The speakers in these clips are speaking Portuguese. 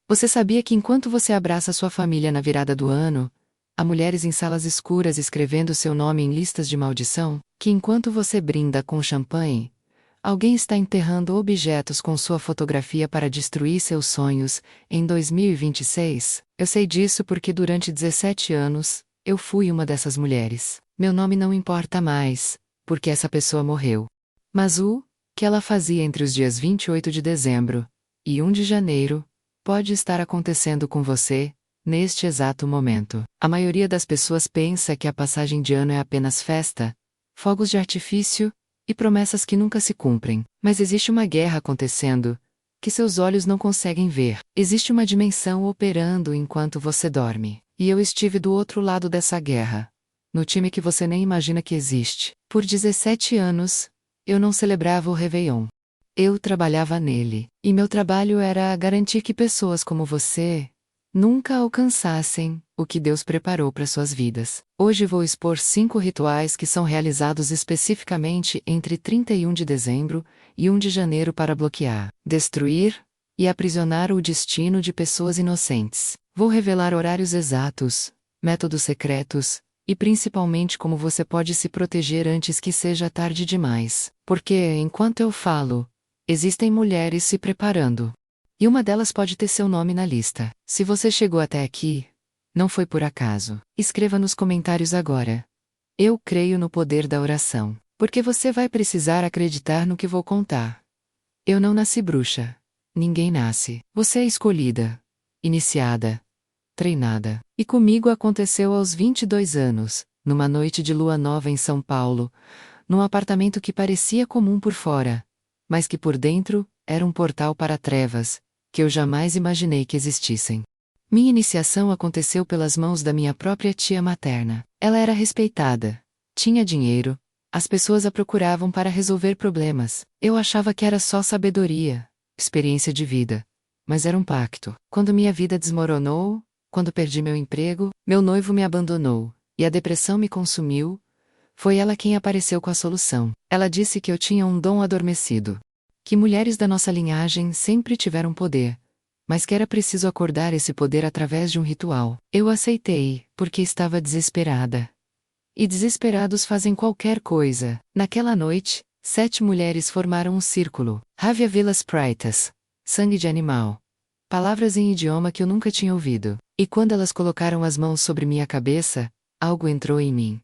Você sabia que enquanto você abraça sua família na virada do ano, há mulheres em salas escuras escrevendo seu nome em listas de maldição? Que enquanto você brinda com champanhe, alguém está enterrando objetos com sua fotografia para destruir seus sonhos, em 2026? Eu sei disso porque durante 17 anos, eu fui uma dessas mulheres. Meu nome não importa mais, porque essa pessoa morreu. Mas o que ela fazia entre os dias 28 de dezembro e 1 de janeiro, pode estar acontecendo com você, neste exato momento. A maioria das pessoas pensa que a passagem de ano é apenas festa, fogos de artifício e promessas que nunca se cumprem. Mas existe uma guerra acontecendo, que seus olhos não conseguem ver. Existe uma dimensão operando enquanto você dorme. E eu estive do outro lado dessa guerra, no time que você nem imagina que existe. Por 17 anos, eu não celebrava o Réveillon. Eu trabalhava nele, e meu trabalho era garantir que pessoas como você nunca alcançassem o que Deus preparou para suas vidas. Hoje vou expor 5 rituais que são realizados especificamente entre 31 de dezembro e 1 de janeiro para bloquear, destruir e aprisionar o destino de pessoas inocentes. Vou revelar horários exatos, métodos secretos e principalmente como você pode se proteger antes que seja tarde demais. Porque, enquanto eu falo, existem mulheres se preparando. E uma delas pode ter seu nome na lista. Se você chegou até aqui, não foi por acaso. Escreva nos comentários agora. Eu creio no poder da oração. Porque você vai precisar acreditar no que vou contar. Eu não nasci bruxa. Ninguém nasce. Você é escolhida, iniciada, treinada. E comigo aconteceu aos 22 anos, numa noite de lua nova em São Paulo, num apartamento que parecia comum por fora, mas que por dentro era um portal para trevas, que eu jamais imaginei que existissem. Minha iniciação aconteceu pelas mãos da minha própria tia materna. Ela era respeitada, tinha dinheiro, as pessoas a procuravam para resolver problemas. Eu achava que era só sabedoria, experiência de vida. Mas era um pacto. Quando minha vida desmoronou, quando perdi meu emprego, meu noivo me abandonou, e a depressão me consumiu, foi ela quem apareceu com a solução. Ela disse que eu tinha um dom adormecido. Que mulheres da nossa linhagem sempre tiveram poder, mas que era preciso acordar esse poder através de um ritual. Eu aceitei, porque estava desesperada. E desesperados fazem qualquer coisa. Naquela noite, 7 mulheres formaram um círculo. Havia Vilas Praitas. Sangue de animal. Palavras em idioma que eu nunca tinha ouvido. E quando elas colocaram as mãos sobre minha cabeça, algo entrou em mim.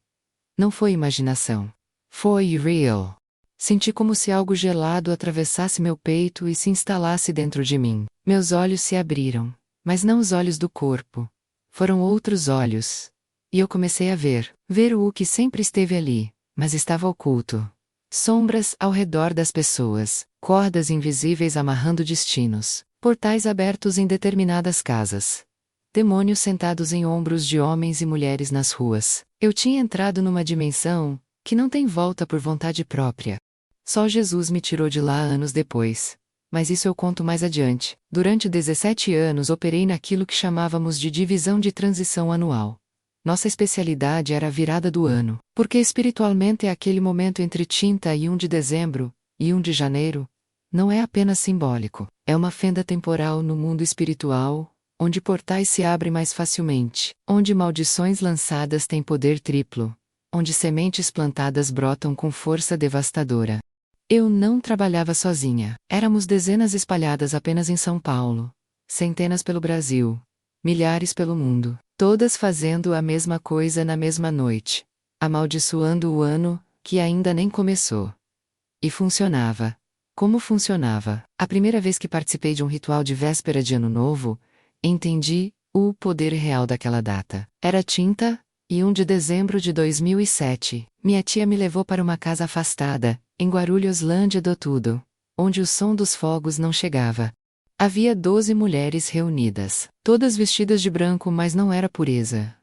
Não foi imaginação. Foi real. Senti como se algo gelado atravessasse meu peito e se instalasse dentro de mim. Meus olhos se abriram, mas não os olhos do corpo. Foram outros olhos. E eu comecei a ver o que sempre esteve ali, mas estava oculto. Sombras ao redor das pessoas, cordas invisíveis amarrando destinos, portais abertos em determinadas casas. Demônios sentados em ombros de homens e mulheres nas ruas. Eu tinha entrado numa dimensão que não tem volta por vontade própria. Só Jesus me tirou de lá anos depois. Mas isso eu conto mais adiante. Durante 17 anos operei naquilo que chamávamos de divisão de transição anual. Nossa especialidade era a virada do ano, porque espiritualmente é aquele momento entre 30 e 1 de dezembro, e 1 de janeiro. Não é apenas simbólico, é uma fenda temporal no mundo espiritual, onde portais se abrem mais facilmente, onde maldições lançadas têm poder triplo, onde sementes plantadas brotam com força devastadora. Eu não trabalhava sozinha. Éramos dezenas espalhadas apenas em São Paulo, centenas pelo Brasil, milhares pelo mundo, todas fazendo a mesma coisa na mesma noite, amaldiçoando o ano que ainda nem começou. E funcionava. Como funcionava? A primeira vez que participei de um ritual de véspera de Ano Novo, entendi o poder real daquela data. Era tinta, e 1 de dezembro de 2007, minha tia me levou para uma casa afastada, em Guarulhos Lândia do Tudo, onde o som dos fogos não chegava. Havia 12 mulheres reunidas, todas vestidas de branco, mas não era pureza.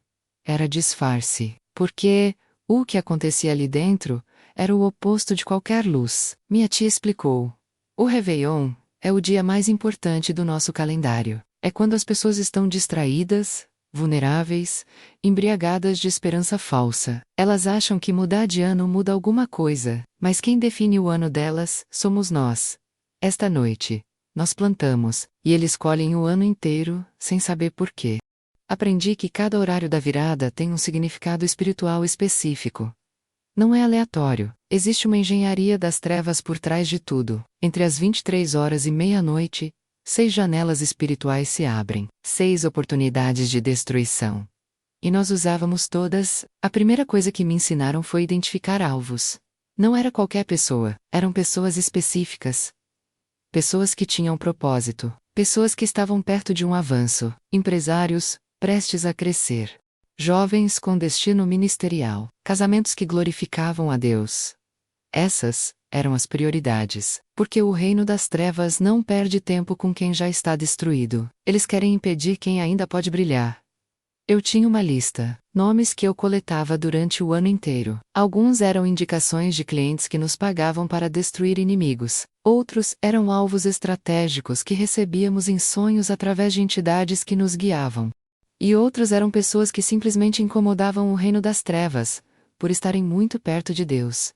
Era disfarce, porque o que acontecia ali dentro era o oposto de qualquer luz. Minha tia explicou. O Réveillon é o dia mais importante do nosso calendário. É quando as pessoas estão distraídas, vulneráveis, embriagadas de esperança falsa. Elas acham que mudar de ano muda alguma coisa, mas quem define o ano delas somos nós. Esta noite, nós plantamos, e eles colhem o ano inteiro, sem saber por quê. Aprendi que cada horário da virada tem um significado espiritual específico. Não é aleatório, existe uma engenharia das trevas por trás de tudo. Entre as 23 horas e meia-noite, 6 janelas espirituais se abrem, 6 oportunidades de destruição. E nós usávamos todas. A primeira coisa que me ensinaram foi identificar alvos. Não era qualquer pessoa, eram pessoas específicas. Pessoas que tinham propósito, pessoas que estavam perto de um avanço, empresários, prestes a crescer. Jovens com destino ministerial, casamentos que glorificavam a Deus. Essas eram as prioridades, porque o reino das trevas não perde tempo com quem já está destruído. Eles querem impedir quem ainda pode brilhar. Eu tinha uma lista, nomes que eu coletava durante o ano inteiro. Alguns eram indicações de clientes que nos pagavam para destruir inimigos. Outros eram alvos estratégicos que recebíamos em sonhos através de entidades que nos guiavam. E outros eram pessoas que simplesmente incomodavam o reino das trevas, por estarem muito perto de Deus.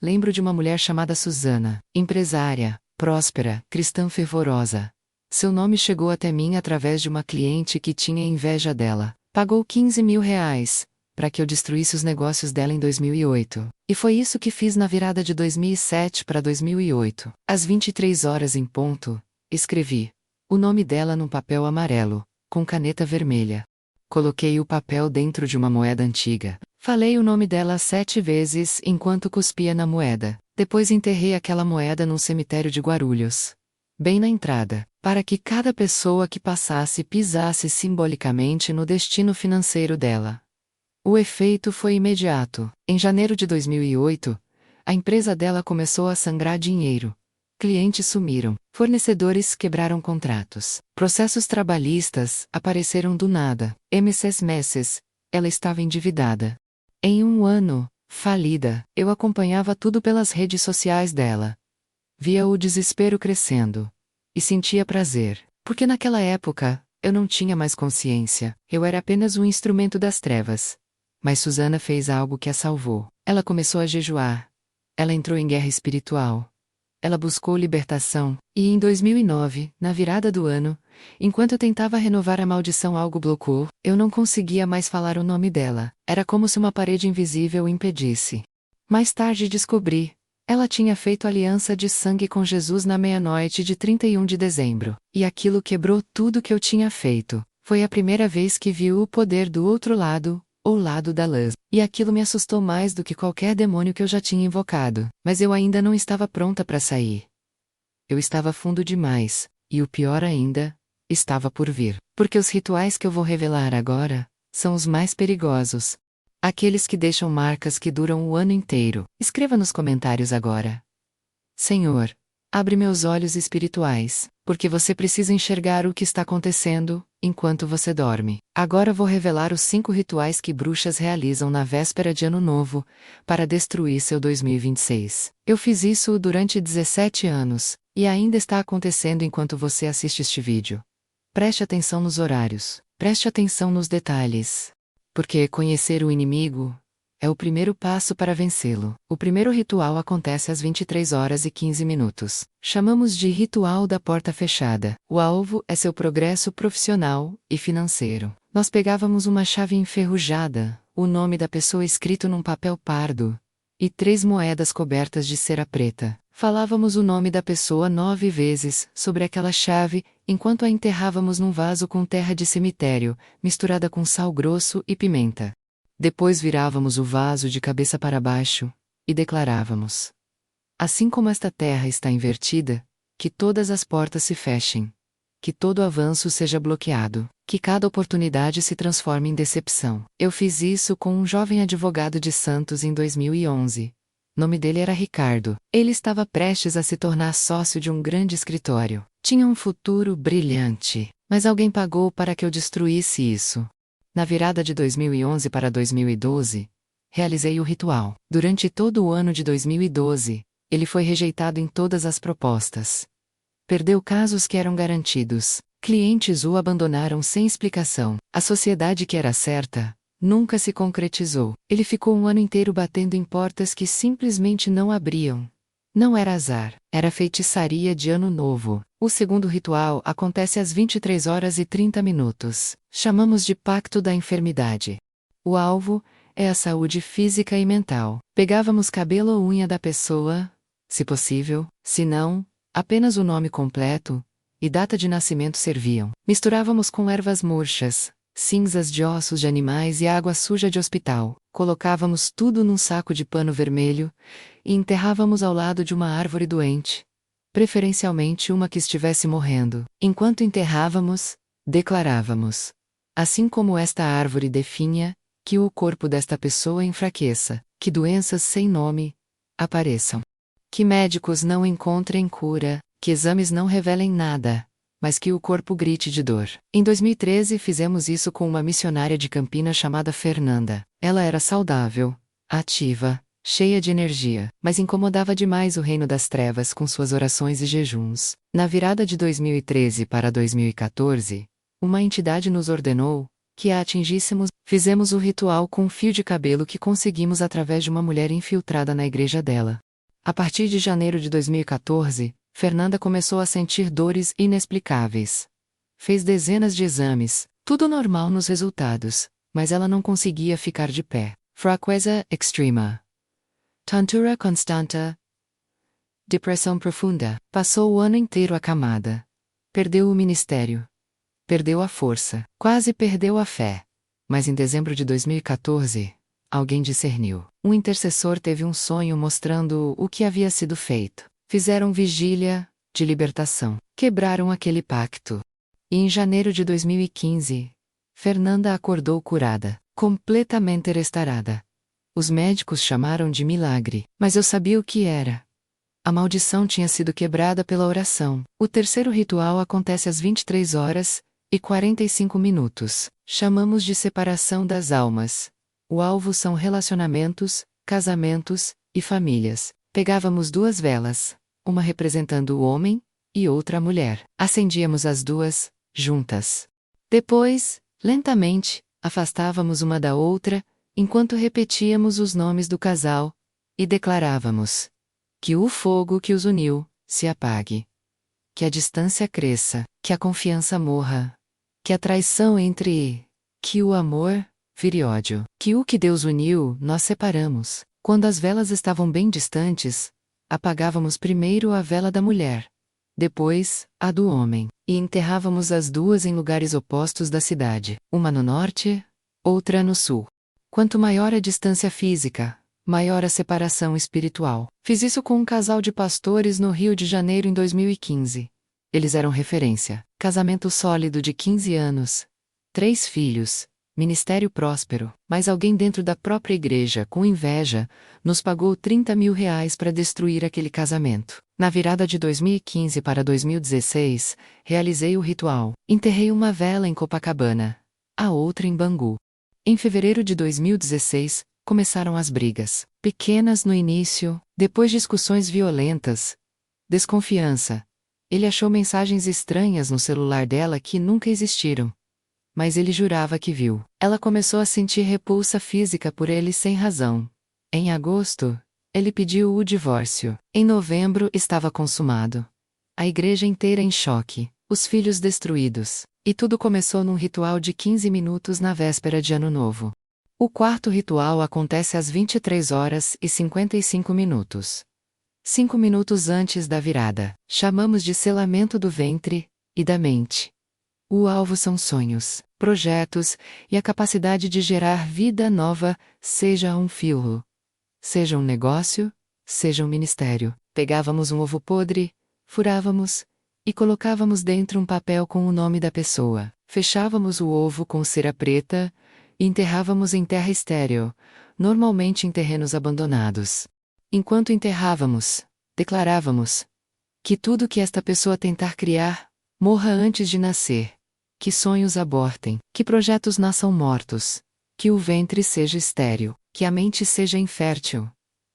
Lembro de uma mulher chamada Susana, empresária, próspera, cristã fervorosa. Seu nome chegou até mim através de uma cliente que tinha inveja dela. Pagou R$ 15.000 para que eu destruísse os negócios dela em 2008. E foi isso que fiz na virada de 2007 para 2008. Às 23 horas em ponto, escrevi o nome dela num papel amarelo, com caneta vermelha. Coloquei o papel dentro de uma moeda antiga. Falei o nome dela 7 vezes enquanto cuspia na moeda. Depois enterrei aquela moeda num cemitério de Guarulhos, bem na entrada, para que cada pessoa que passasse pisasse simbolicamente no destino financeiro dela. O efeito foi imediato. Em janeiro de 2008, a empresa dela começou a sangrar dinheiro. Clientes sumiram, fornecedores quebraram contratos, processos trabalhistas apareceram do nada. meses, ela estava endividada. Em um ano, falida, eu acompanhava tudo pelas redes sociais dela. Via o desespero crescendo. E sentia prazer, porque naquela época, eu não tinha mais consciência, eu era apenas um instrumento das trevas. Mas Susana fez algo que a salvou. Ela começou a jejuar. Ela entrou em guerra espiritual. Ela buscou libertação, e em 2009, na virada do ano, enquanto eu tentava renovar a maldição, algo bloqueou, eu não conseguia mais falar o nome dela. Era como se uma parede invisível impedisse. Mais tarde descobri. Ela tinha feito aliança de sangue com Jesus na meia-noite de 31 de dezembro, e aquilo quebrou tudo que eu tinha feito. Foi a primeira vez que vi o poder do outro lado, ou lado da luz, e aquilo me assustou mais do que qualquer demônio que eu já tinha invocado, mas eu ainda não estava pronta para sair. Eu estava fundo demais, e o pior ainda, estava por vir, porque os rituais que eu vou revelar agora, são os mais perigosos. Aqueles que deixam marcas que duram o ano inteiro. Escreva nos comentários agora. Senhor, abre meus olhos espirituais, porque você precisa enxergar o que está acontecendo, enquanto você dorme. Agora vou revelar os 5 rituais que bruxas realizam na véspera de Ano Novo, para destruir seu 2026. Eu fiz isso durante 17 anos, e ainda está acontecendo enquanto você assiste este vídeo. Preste atenção nos horários, preste atenção nos detalhes. Porque conhecer o inimigo é o primeiro passo para vencê-lo. O primeiro ritual acontece às 23 horas e 15 minutos. Chamamos de ritual da porta fechada. O alvo é seu progresso profissional e financeiro. Nós pegávamos uma chave enferrujada, o nome da pessoa escrito num papel pardo, e 3 moedas cobertas de cera preta. Falávamos o nome da pessoa 9 vezes sobre aquela chave, enquanto a enterrávamos num vaso com terra de cemitério, misturada com sal grosso e pimenta. Depois virávamos o vaso de cabeça para baixo, e declarávamos: assim como esta terra está invertida, que todas as portas se fechem, que todo avanço seja bloqueado, que cada oportunidade se transforme em decepção. Eu fiz isso com um jovem advogado de Santos em 2011. Nome dele era Ricardo. Ele estava prestes a se tornar sócio de um grande escritório. Tinha um futuro brilhante, mas alguém pagou para que eu destruísse isso. Na virada de 2011 para 2012, realizei o ritual. Durante todo o ano de 2012, ele foi rejeitado em todas as propostas. Perdeu casos que eram garantidos. Clientes o abandonaram sem explicação. A sociedade que era certa nunca se concretizou. Ele ficou um ano inteiro batendo em portas que simplesmente não abriam. Não era azar, era feitiçaria de Ano Novo. O segundo ritual acontece às 23h30. Chamamos de Pacto da Enfermidade. O alvo é a saúde física e mental. Pegávamos cabelo ou unha da pessoa, se possível, se não, apenas o nome completo e data de nascimento serviam. Misturávamos com ervas murchas, cinzas de ossos de animais e água suja de hospital. Colocávamos tudo num saco de pano vermelho e enterrávamos ao lado de uma árvore doente, preferencialmente uma que estivesse morrendo. Enquanto enterrávamos, declarávamos: assim como esta árvore definha, que o corpo desta pessoa enfraqueça, que doenças sem nome apareçam, que médicos não encontrem cura, que exames não revelem nada, mas que o corpo grite de dor. Em 2013 fizemos isso com uma missionária de Campinas chamada Fernanda. Ela era saudável, ativa, cheia de energia, mas incomodava demais o reino das trevas com suas orações e jejuns. Na virada de 2013 para 2014, uma entidade nos ordenou que a atingíssemos. Fizemos o ritual com um fio de cabelo que conseguimos através de uma mulher infiltrada na igreja dela. A partir de janeiro de 2014, Fernanda começou a sentir dores inexplicáveis. Fez dezenas de exames, tudo normal nos resultados, mas ela não conseguia ficar de pé. Fraqueza extrema. Tontura constante. Depressão profunda. Passou o ano inteiro acamada. Perdeu o ministério. Perdeu a força. Quase perdeu a fé. Mas em dezembro de 2014, alguém discerniu. Um intercessor teve um sonho mostrando o que havia sido feito. Fizeram vigília de libertação. Quebraram aquele pacto. E em janeiro de 2015, Fernanda acordou curada, completamente restaurada. Os médicos chamaram de milagre, mas eu sabia o que era. A maldição tinha sido quebrada pela oração. O terceiro ritual acontece às 23h45. Chamamos de separação das almas. O alvo são relacionamentos, casamentos e famílias. Pegávamos 2 velas, uma representando o homem e outra a mulher. Acendíamos as duas, juntas. Depois, lentamente, afastávamos uma da outra, enquanto repetíamos os nomes do casal, e declarávamos: que o fogo que os uniu se apague, que a distância cresça, que a confiança morra, que a traição entre, que o amor vire ódio, que o que Deus uniu nós separamos. Quando as velas estavam bem distantes, apagávamos primeiro a vela da mulher, depois a do homem, e enterrávamos as duas em lugares opostos da cidade, uma no norte, outra no sul. Quanto maior a distância física, maior a separação espiritual. Fiz isso com um casal de pastores no Rio de Janeiro em 2015. Eles eram referência. Casamento sólido de 15 anos. 3 filhos. Ministério próspero. Mas alguém dentro da própria igreja, com inveja, nos pagou R$30 mil para destruir aquele casamento. Na virada de 2015 para 2016, realizei o ritual. Enterrei uma vela em Copacabana, a outra em Bangu. Em fevereiro de 2016, começaram as brigas. Pequenas no início, depois discussões violentas. Desconfiança. Ele achou mensagens estranhas no celular dela que nunca existiram. Mas ele jurava que viu. Ela começou a sentir repulsa física por ele sem razão. Em agosto, ele pediu o divórcio. Em novembro estava consumado. A igreja inteira em choque. Os filhos destruídos. E tudo começou num ritual de 15 minutos na véspera de Ano Novo. O quarto ritual acontece às 23h55. 5 minutos antes da virada. Chamamos de selamento do ventre e da mente. O alvo são sonhos, projetos e a capacidade de gerar vida nova, seja um filho, seja um negócio, seja um ministério. Pegávamos um ovo podre, furávamos e colocávamos dentro um papel com o nome da pessoa. Fechávamos o ovo com cera preta e enterrávamos em terra estéril, normalmente em terrenos abandonados. Enquanto enterrávamos, declarávamos: que tudo que esta pessoa tentar criar, morra antes de nascer. Que sonhos abortem, que projetos nasçam mortos, que o ventre seja estéril, que a mente seja infértil,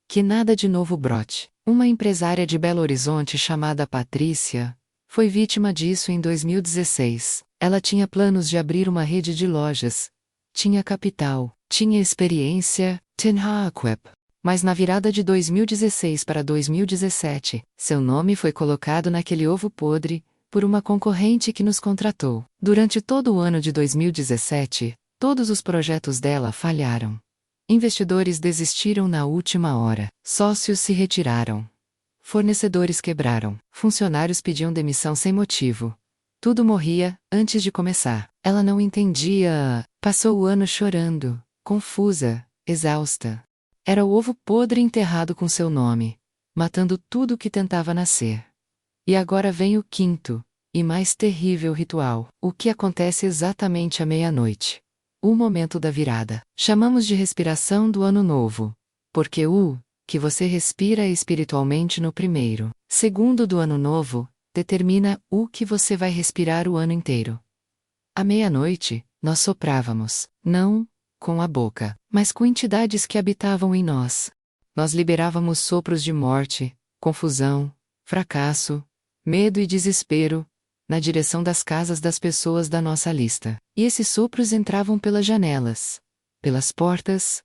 que nada de novo brote. Uma empresária de Belo Horizonte chamada Patrícia foi vítima disso em 2016. Ela tinha planos de abrir uma rede de lojas, tinha capital, tinha experiência, tinha equip. Mas na virada de 2016 para 2017, seu nome foi colocado naquele ovo podre, por uma concorrente que nos contratou. Durante todo o ano de 2017, todos os projetos dela falharam. Investidores desistiram na última hora. Sócios se retiraram. Fornecedores quebraram. Funcionários pediam demissão sem motivo. Tudo morria antes de começar. Ela não entendia. Passou o ano chorando, confusa, exausta. Era o ovo podre enterrado com seu nome, matando tudo que tentava nascer. E agora vem o quinto, e mais terrível ritual, o que acontece exatamente à meia-noite. O momento da virada. Chamamos de respiração do ano novo, porque o que você respira espiritualmente no primeiro segundo do ano novo determina o que você vai respirar o ano inteiro. À meia-noite, nós soprávamos, não com a boca, mas com entidades que habitavam em nós. Nós liberávamos sopros de morte, confusão, fracasso, medo e desespero, na direção das casas das pessoas da nossa lista. E esses sopros entravam pelas janelas, pelas portas,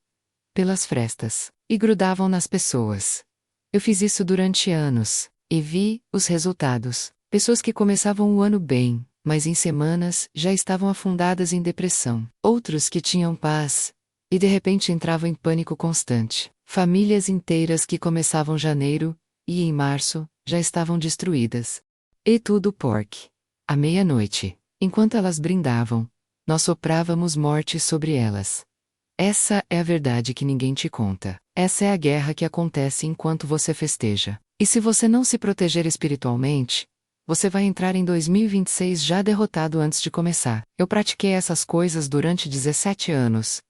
pelas frestas, e grudavam nas pessoas. Eu fiz isso durante anos, e vi os resultados. Pessoas que começavam o ano bem, mas em semanas já estavam afundadas em depressão. Outros que tinham paz, e de repente entravam em pânico constante. Famílias inteiras que começavam janeiro, e em março, já estavam destruídas. E tudo porque, à meia-noite, enquanto elas brindavam, nós soprávamos morte sobre elas. Essa é a verdade que ninguém te conta. Essa é a guerra que acontece enquanto você festeja. E se você não se proteger espiritualmente, você vai entrar em 2026 já derrotado antes de começar. Eu pratiquei essas coisas durante 17 anos.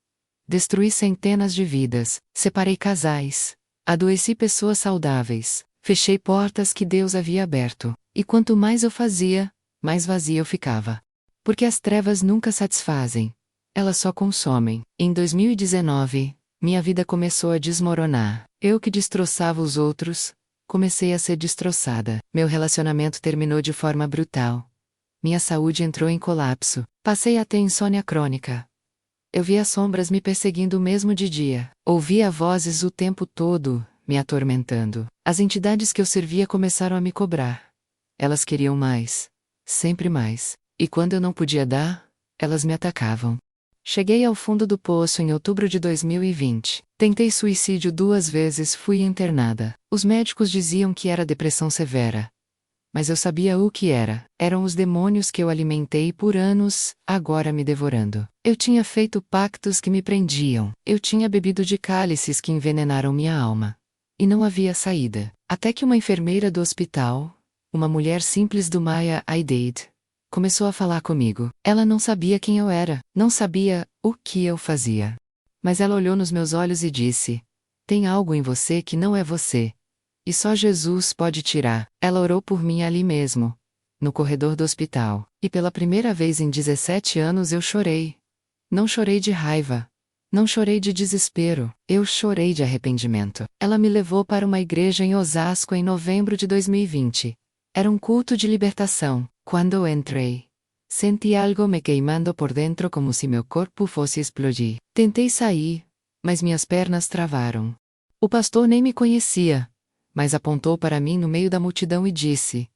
Destruí centenas de vidas, separei casais, adoeci pessoas saudáveis, fechei portas que Deus havia aberto. E quanto mais eu fazia, mais vazia eu ficava. Porque as trevas nunca satisfazem. Elas só consomem. Em 2019, minha vida começou a desmoronar. Eu que destroçava os outros, comecei a ser destroçada. Meu relacionamento terminou de forma brutal. Minha saúde entrou em colapso. Passei a ter insônia crônica. Eu via sombras me perseguindo mesmo de dia. Ouvia vozes o tempo todo, me atormentando. As entidades que eu servia começaram a me cobrar. Elas queriam mais. Sempre mais. E quando eu não podia dar, elas me atacavam. Cheguei ao fundo do poço em outubro de 2020. Tentei suicídio 2 vezes, fui internada. Os médicos diziam que era depressão severa. Mas eu sabia o que era. Eram os demônios que eu alimentei por anos, agora me devorando. Eu tinha feito pactos que me prendiam. Eu tinha bebido de cálices que envenenaram minha alma. E não havia saída. Até que uma enfermeira do hospital, uma mulher simples do Maya Aidade, começou a falar comigo. Ela não sabia quem eu era, não sabia o que eu fazia. Mas ela olhou nos meus olhos e disse: tem algo em você que não é você. E só Jesus pode tirar. Ela orou por mim ali mesmo, no corredor do hospital. E pela primeira vez em 17 anos eu chorei. Não chorei de raiva. Não chorei de desespero. Eu chorei de arrependimento. Ela me levou para uma igreja em Osasco em novembro de 2020. Era um culto de libertação. Quando entrei, senti algo me queimando por dentro como se meu corpo fosse explodir. Tentei sair, mas minhas pernas travaram. O pastor nem me conhecia, mas apontou para mim no meio da multidão e disse: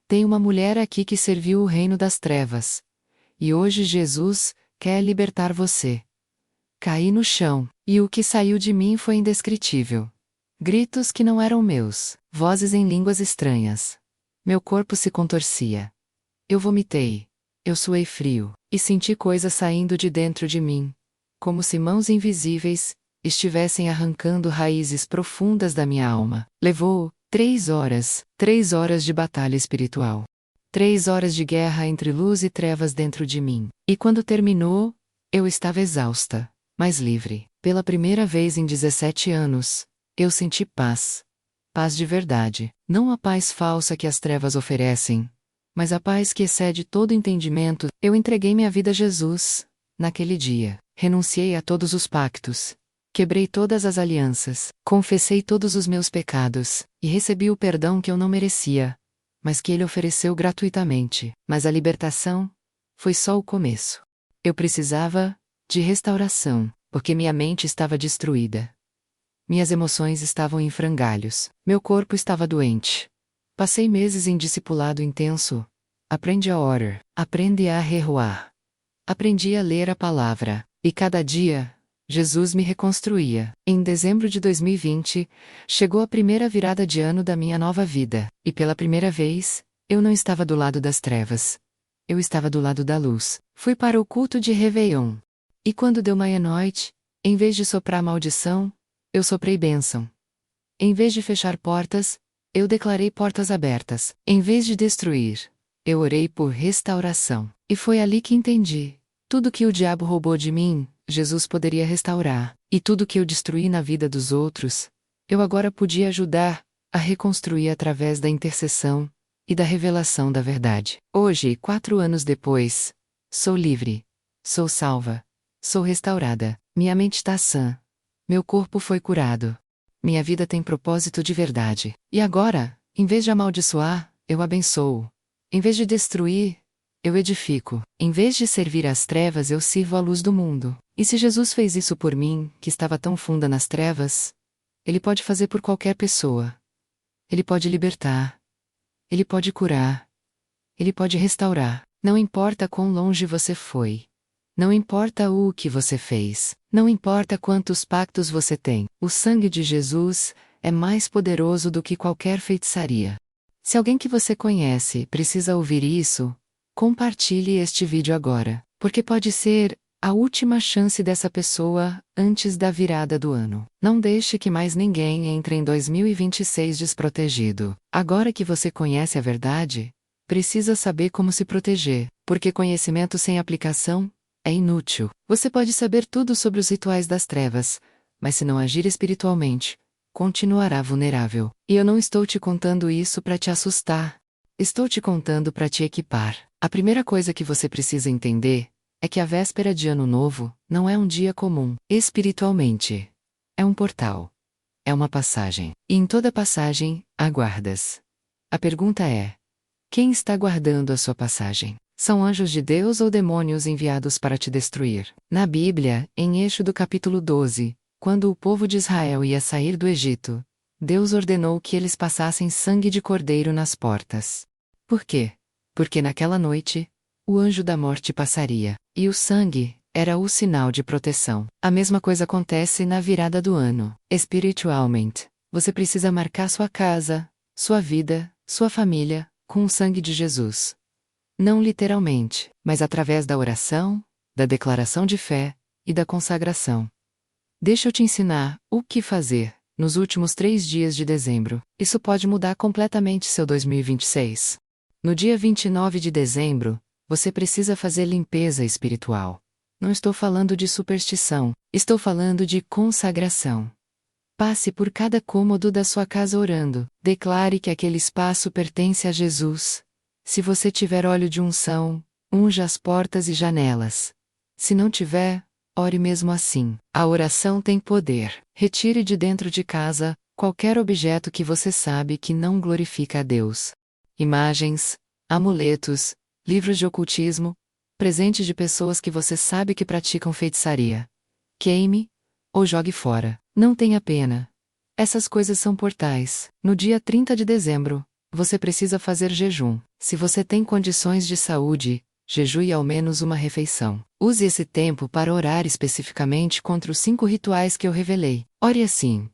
tem uma mulher aqui que serviu o reino das trevas. E hoje Jesus quer libertar você. Caí no chão, e o que saiu de mim foi indescritível. Gritos que não eram meus, vozes em línguas estranhas. Meu corpo se contorcia. Eu vomitei. Eu suei frio, e senti coisas saindo de dentro de mim, como se mãos invisíveis estivessem arrancando raízes profundas da minha alma. Levou 3 horas de batalha espiritual. 3 horas de guerra entre luz e trevas dentro de mim. E quando terminou, eu estava exausta, mas livre. Pela primeira vez em 17 anos, eu senti paz. Paz de verdade, não a paz falsa que as trevas oferecem, mas a paz que excede todo entendimento. Eu entreguei minha vida a Jesus, naquele dia. Renunciei a todos os pactos. Quebrei todas as alianças. Confessei todos os meus pecados, e recebi o perdão que eu não merecia, mas que Ele ofereceu gratuitamente. Mas a libertação foi só o começo. Eu precisava de restauração, porque minha mente estava destruída. Minhas emoções estavam em frangalhos. Meu corpo estava doente. Passei meses em discipulado intenso, Aprende a orar. Aprende a jejuar. Aprendi a ler a palavra. E cada dia, Jesus me reconstruía. Em dezembro de 2020, chegou a primeira virada de ano da minha nova vida. E pela primeira vez, eu não estava do lado das trevas. Eu estava do lado da luz. Fui para o culto de Réveillon. E quando deu meia-noite, em vez de soprar maldição, eu soprei bênção. Em vez de fechar portas, eu declarei portas abertas. Em vez de destruir, eu orei por restauração. E foi ali que entendi. Tudo que o diabo roubou de mim, Jesus poderia restaurar. E tudo que eu destruí na vida dos outros, eu agora podia ajudar a reconstruir através da intercessão e da revelação da verdade. Hoje, 4 anos depois, sou livre, sou salva, sou restaurada, minha mente está sã, meu corpo foi curado, minha vida tem propósito de verdade. E agora, em vez de amaldiçoar, eu abençoo. Em vez de destruir, eu edifico. Em vez de servir às trevas, eu sirvo à luz do mundo. E se Jesus fez isso por mim, que estava tão funda nas trevas, Ele pode fazer por qualquer pessoa. Ele pode libertar. Ele pode curar. Ele pode restaurar. Não importa quão longe você foi. Não importa o que você fez. Não importa quantos pactos você tem. O sangue de Jesus é mais poderoso do que qualquer feitiçaria. Se alguém que você conhece precisa ouvir isso, compartilhe este vídeo agora, porque pode ser a última chance dessa pessoa antes da virada do ano. Não deixe que mais ninguém entre em 2026 desprotegido. Agora que você conhece a verdade, precisa saber como se proteger, porque conhecimento sem aplicação é inútil. Você pode saber tudo sobre os rituais das trevas, mas se não agir espiritualmente, continuará vulnerável. E eu não estou te contando isso para te assustar. Estou te contando para te equipar. A primeira coisa que você precisa entender é que a véspera de Ano Novo não é um dia comum. Espiritualmente, é um portal. É uma passagem. E em toda passagem, há guardas. A pergunta é: quem está guardando a sua passagem? São anjos de Deus ou demônios enviados para te destruir? Na Bíblia, em Êxodo capítulo 12, quando o povo de Israel ia sair do Egito, Deus ordenou que eles passassem sangue de cordeiro nas portas. Por quê? Porque naquela noite, o anjo da morte passaria, e o sangue era o sinal de proteção. A mesma coisa acontece na virada do ano. Espiritualmente, você precisa marcar sua casa, sua vida, sua família, com o sangue de Jesus. Não literalmente, mas através da oração, da declaração de fé e da consagração. Deixa eu te ensinar o que fazer nos últimos 3 dias de dezembro. Isso pode mudar completamente seu 2026. No dia 29 de dezembro, você precisa fazer limpeza espiritual. Não estou falando de superstição, estou falando de consagração. Passe por cada cômodo da sua casa orando. Declare que aquele espaço pertence a Jesus. Se você tiver óleo de unção, unja as portas e janelas. Se não tiver, ore mesmo assim. A oração tem poder. Retire de dentro de casa qualquer objeto que você sabe que não glorifica a Deus. Imagens, amuletos, livros de ocultismo, presentes de pessoas que você sabe que praticam feitiçaria. Queime ou jogue fora. Não tenha pena. Essas coisas são portais. No dia 30 de dezembro, você precisa fazer jejum. Se você tem condições de saúde, jejue ao menos uma refeição. Use esse tempo para orar especificamente contra os 5 rituais que eu revelei. Ore assim: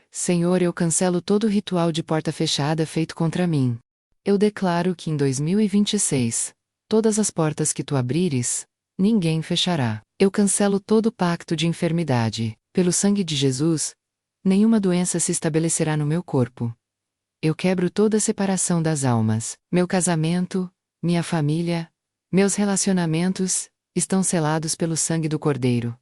Senhor, eu cancelo todo ritual de porta fechada feito contra mim. Eu declaro que em 2026, todas as portas que tu abrires, ninguém fechará. Eu cancelo todo pacto de enfermidade. Pelo sangue de Jesus, nenhuma doença se estabelecerá no meu corpo. Eu quebro toda separação das almas. Meu casamento, minha família, meus relacionamentos, estão selados pelo sangue do Cordeiro.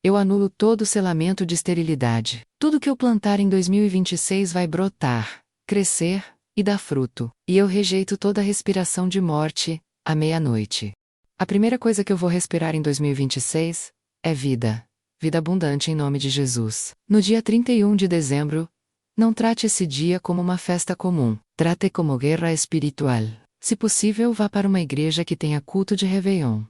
Eu anulo todo selamento de esterilidade. Tudo que eu plantar em 2026 vai brotar, crescer e dar fruto. E eu rejeito toda respiração de morte, à meia-noite. A primeira coisa que eu vou respirar em 2026 é vida. Vida abundante em nome de Jesus. No dia 31 de dezembro, não trate esse dia como uma festa comum. Trate como guerra espiritual. Se possível, vá para uma igreja que tenha culto de Réveillon.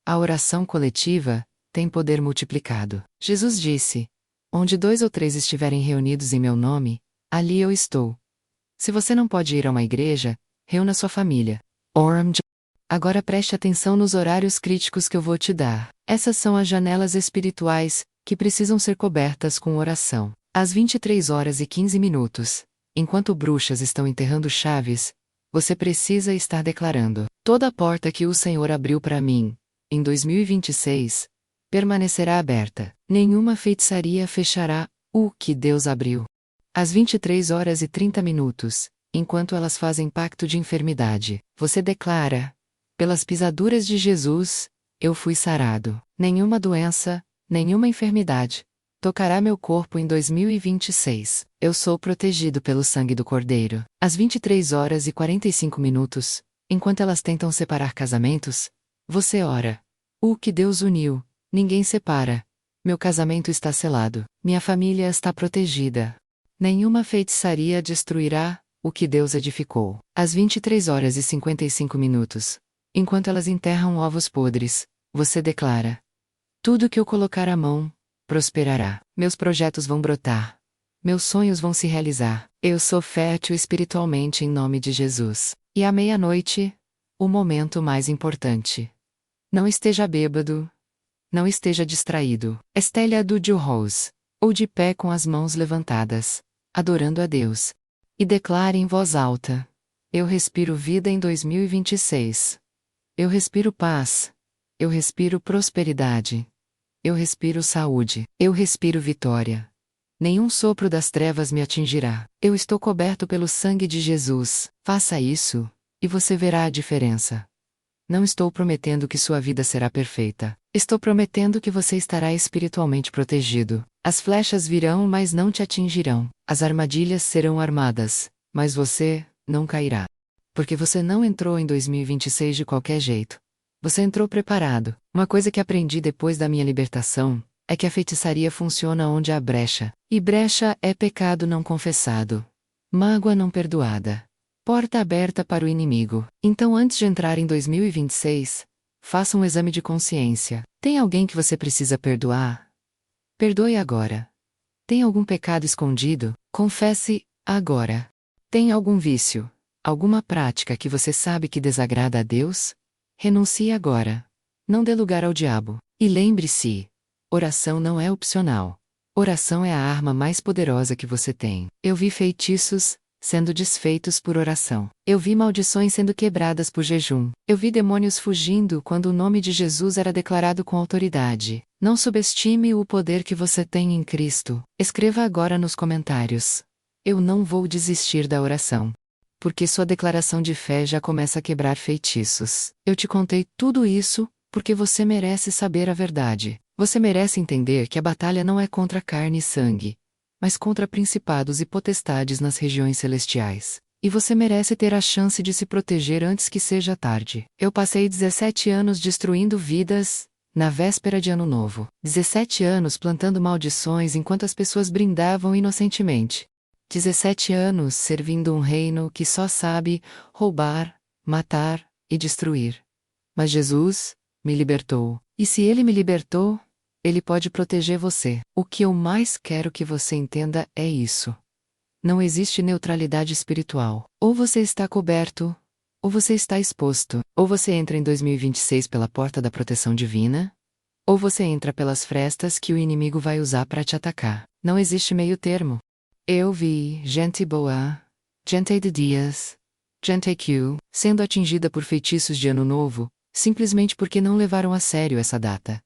A oração coletiva tem poder multiplicado. Jesus disse: onde 2 ou 3 estiverem reunidos em meu nome, ali eu estou. Se você não pode ir a uma igreja, reúna sua família. Orem. Agora preste atenção nos horários críticos que eu vou te dar. Essas são as janelas espirituais que precisam ser cobertas com oração. Às 23h15, enquanto bruxas estão enterrando chaves, você precisa estar declarando: toda a porta que o Senhor abriu para mim, em 2026, permanecerá aberta. Nenhuma feitiçaria fechará o que Deus abriu. Às 23h30, enquanto elas fazem pacto de enfermidade, você declara: pelas pisaduras de Jesus, eu fui sarado. Nenhuma doença, nenhuma enfermidade tocará meu corpo em 2026. Eu sou protegido pelo sangue do Cordeiro. Às 23h45, enquanto elas tentam separar casamentos, você ora: o que Deus uniu, ninguém separa. Meu casamento está selado. Minha família está protegida. Nenhuma feitiçaria destruirá o que Deus edificou. Às 23h55, enquanto elas enterram ovos podres, você declara: tudo que eu colocar a mão prosperará. Meus projetos vão brotar. Meus sonhos vão se realizar. Eu sou fértil espiritualmente em nome de Jesus. E à meia-noite, o momento mais importante. Não esteja bêbado. Não esteja distraído. Estélia do Rose. Ou de pé com as mãos levantadas, adorando a Deus. E declare em voz alta: eu respiro vida em 2026. Eu respiro paz. Eu respiro prosperidade. Eu respiro saúde. Eu respiro vitória. Nenhum sopro das trevas me atingirá. Eu estou coberto pelo sangue de Jesus. Faça isso, e você verá a diferença. Não estou prometendo que sua vida será perfeita. Estou prometendo que você estará espiritualmente protegido. As flechas virão, mas não te atingirão. As armadilhas serão armadas, mas você não cairá. Porque você não entrou em 2026 de qualquer jeito. Você entrou preparado. Uma coisa que aprendi depois da minha libertação é que a feitiçaria funciona onde há brecha. E brecha é pecado não confessado. Mágoa não perdoada. Porta aberta para o inimigo. Então, antes de entrar em 2026, faça um exame de consciência. Tem alguém que você precisa perdoar? Perdoe agora. Tem algum pecado escondido? Confesse agora. Tem algum vício? Alguma prática que você sabe que desagrada a Deus? Renuncie agora. Não dê lugar ao diabo. E lembre-se: oração não é opcional. Oração é a arma mais poderosa que você tem. Eu vi feitiços sendo desfeitos por oração. Eu vi maldições sendo quebradas por jejum. Eu vi demônios fugindo quando o nome de Jesus era declarado com autoridade. Não subestime o poder que você tem em Cristo. Escreva agora nos comentários: eu não vou desistir da oração. Porque sua declaração de fé já começa a quebrar feitiços. Eu te contei tudo isso porque você merece saber a verdade. Você merece entender que a batalha não é contra carne e sangue, mas contra principados e potestades nas regiões celestiais. E você merece ter a chance de se proteger antes que seja tarde. Eu passei 17 anos destruindo vidas na véspera de Ano Novo. 17 anos plantando maldições enquanto as pessoas brindavam inocentemente. 17 anos servindo um reino que só sabe roubar, matar e destruir. Mas Jesus me libertou. E se Ele me libertou, Ele pode proteger você. O que eu mais quero que você entenda é isso. Não existe neutralidade espiritual. Ou você está coberto, ou você está exposto. Ou você entra em 2026 pela porta da proteção divina, ou você entra pelas frestas que o inimigo vai usar para te atacar. Não existe meio termo. Eu vi gente boa, gente de dias, gente que, sendo atingida por feitiços de Ano Novo, simplesmente porque não levaram a sério essa data.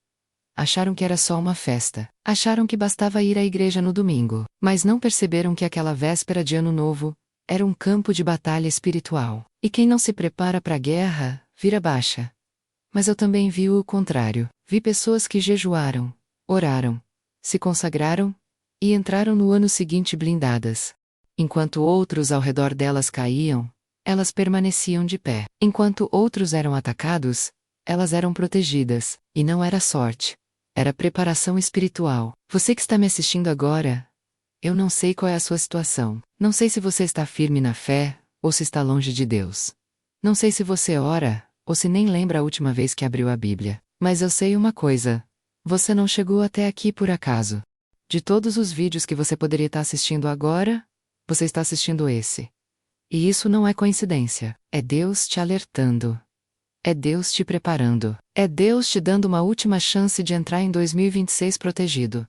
Acharam que era só uma festa. Acharam que bastava ir à igreja no domingo, mas não perceberam que aquela véspera de Ano Novo era um campo de batalha espiritual. E quem não se prepara para a guerra, vira baixa. Mas eu também vi o contrário. Vi pessoas que jejuaram, oraram, se consagraram e entraram no ano seguinte blindadas. Enquanto outros ao redor delas caíam, elas permaneciam de pé. Enquanto outros eram atacados, elas eram protegidas. E não era sorte. Era preparação espiritual. Você que está me assistindo agora, eu não sei qual é a sua situação. Não sei se você está firme na fé, ou se está longe de Deus. Não sei se você ora, ou se nem lembra a última vez que abriu a Bíblia. Mas eu sei uma coisa: você não chegou até aqui por acaso. De todos os vídeos que você poderia estar assistindo agora, você está assistindo esse. E isso não é coincidência. É Deus te alertando. É Deus te preparando. É Deus te dando uma última chance de entrar em 2026 protegido.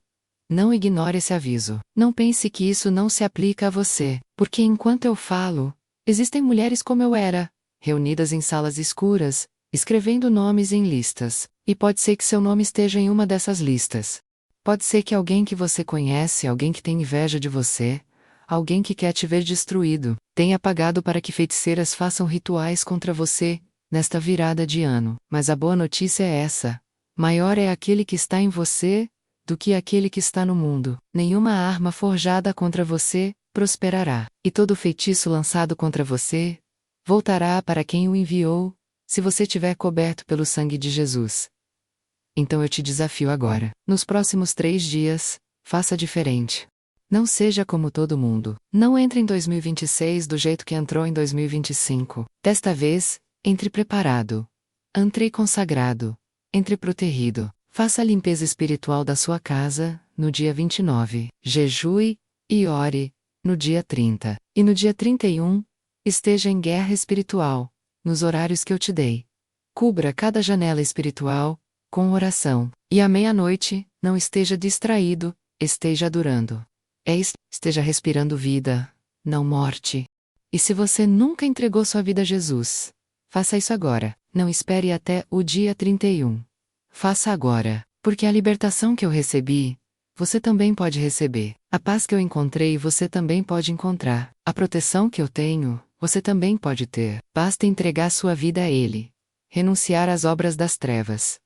Não ignore esse aviso. Não pense que isso não se aplica a você, porque enquanto eu falo, existem mulheres como eu era, reunidas em salas escuras, escrevendo nomes em listas, e pode ser que seu nome esteja em uma dessas listas. Pode ser que alguém que você conhece, alguém que tem inveja de você, alguém que quer te ver destruído, tenha pagado para que feiticeiras façam rituais contra você, nesta virada de ano. Mas a boa notícia é essa: maior é aquele que está em você do que aquele que está no mundo. Nenhuma arma forjada contra você prosperará, e todo feitiço lançado contra você voltará para quem o enviou, se você estiver coberto pelo sangue de Jesus. Então eu te desafio agora. Nos próximos 3 dias, faça diferente. Não seja como todo mundo. Não entre em 2026 do jeito que entrou em 2025. Desta vez, entre preparado. Entre consagrado. Entre protegido. Faça a limpeza espiritual da sua casa, no dia 29. Jejue e ore, no dia 30. E no dia 31, esteja em guerra espiritual, nos horários que eu te dei. Cubra cada janela espiritual com oração. E à meia-noite, não esteja distraído, esteja adorando. Esteja respirando vida, não morte. E se você nunca entregou sua vida a Jesus, faça isso agora. Não espere até o dia 31. Faça agora, porque a libertação que eu recebi, você também pode receber. A paz que eu encontrei, você também pode encontrar. A proteção que eu tenho, você também pode ter. Basta entregar sua vida a Ele. Renunciar às obras das trevas.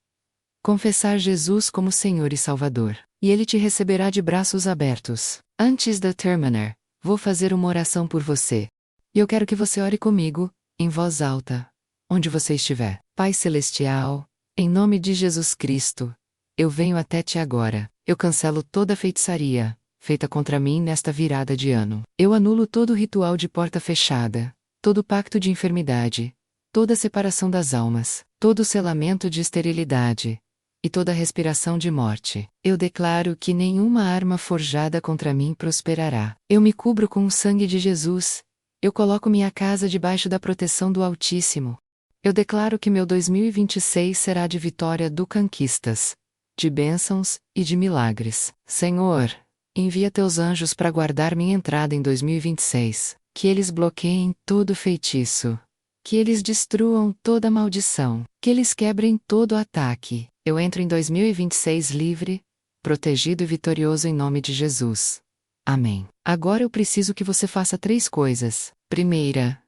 Confessar Jesus como Senhor e Salvador. E Ele te receberá de braços abertos. Antes de terminar, vou fazer uma oração por você. E eu quero que você ore comigo, em voz alta, onde você estiver. Pai Celestial, em nome de Jesus Cristo, eu venho até ti agora. Eu cancelo toda feitiçaria feita contra mim nesta virada de ano. Eu anulo todo ritual de porta fechada, todo pacto de enfermidade, toda separação das almas, todo selamento de esterilidade e toda respiração de morte. Eu declaro que nenhuma arma forjada contra mim prosperará. Eu me cubro com o sangue de Jesus. Eu coloco minha casa debaixo da proteção do Altíssimo. Eu declaro que meu 2026 será de vitória do conquistas, de bênçãos e de milagres. Senhor, envia teus anjos para guardar minha entrada em 2026, que eles bloqueiem todo feitiço, que eles destruam toda maldição, que eles quebrem todo ataque. Eu entro em 2026 livre, protegido e vitorioso em nome de Jesus. Amém. Agora eu preciso que você faça 3 coisas. Primeira,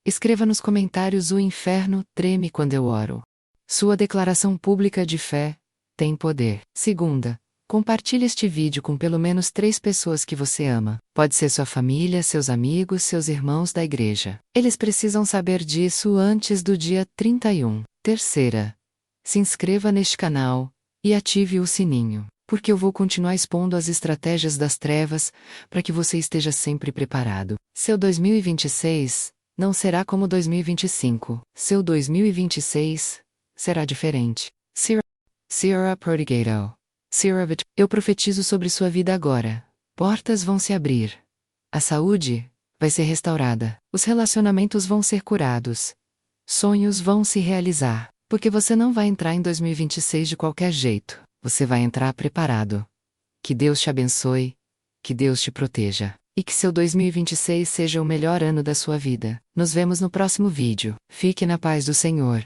escreva nos comentários: o inferno treme quando eu oro. Sua declaração pública de fé tem poder. Segunda, compartilhe este vídeo com pelo menos 3 pessoas que você ama. Pode ser sua família, seus amigos, seus irmãos da igreja. Eles precisam saber disso antes do dia 31. Terceira, se inscreva neste canal e ative o sininho, porque eu vou continuar expondo as estratégias das trevas para que você esteja sempre preparado. Seu 2026 não será como 2025. Seu 2026 será diferente. Sierra Prodigato. Eu profetizo sobre sua vida agora. Portas vão se abrir. A saúde vai ser restaurada. Os relacionamentos vão ser curados. Sonhos vão se realizar. Porque você não vai entrar em 2026 de qualquer jeito. Você vai entrar preparado. Que Deus te abençoe. Que Deus te proteja. E que seu 2026 seja o melhor ano da sua vida. Nos vemos no próximo vídeo. Fique na paz do Senhor.